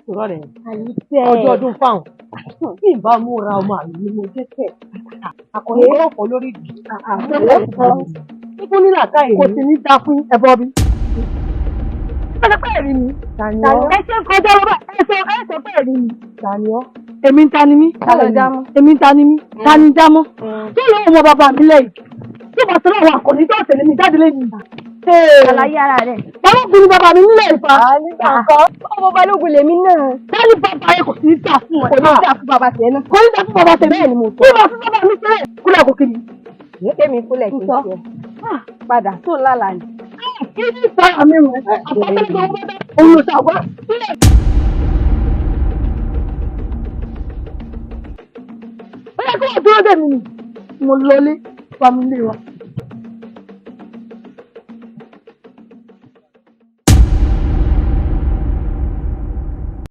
Ìrọ̀ rẹ̀ ọjọ́ ọdún fáwọn. Bí n bá múra ọmọ àlè ni mo jẹ́ tẹ̀. Àkọ́ni ọlọ́pàá lórí ìdí. Níbo ní làákàyè kò sí ní dá fún ẹbọ bí. Pẹ́ẹ́pẹ́ rí mi. Ẹ ṣe ń kọjá lọ́wọ́ ẹ sọ pé rí mi. Èmi ń ta ni mí. Èmi ń ta ni mí. Ta ni jámọ́. Tí ìyá ọmọ bàbá mi lẹ́yìn. Tí bàtà náà wà kò ní tó ọ̀tẹ̀lẹ̀ mi jáde lẹ́yìn ìgbà. Àlàyé ara rẹ̀. Balógun ni bàbá mi nílẹ̀ ìfà. Nígbà kan, ọmọ balógun lèmi náà. Bẹ́ẹ̀ni bàbá yẹn kò sí ní tà fún ọ. Kò ní tà fún bàbá tẹ̀ náà. Kò ní tà fún bàbá tẹ̀ bẹ́ẹ̀ ni mo sọ. Bí mo fún bàbá mi sílẹ̀ kúlẹ̀ kò kiri. Kémi kúlẹ̀ kí n ṣe. Padà tó lálàá ni. Kí ni ìtara mi rẹ̀? Àpapọ̀ olùsàgbà sílẹ̀. Ó yẹ kí wọ́n dúró dè mí ni. Mo lọlé, fámílì wa.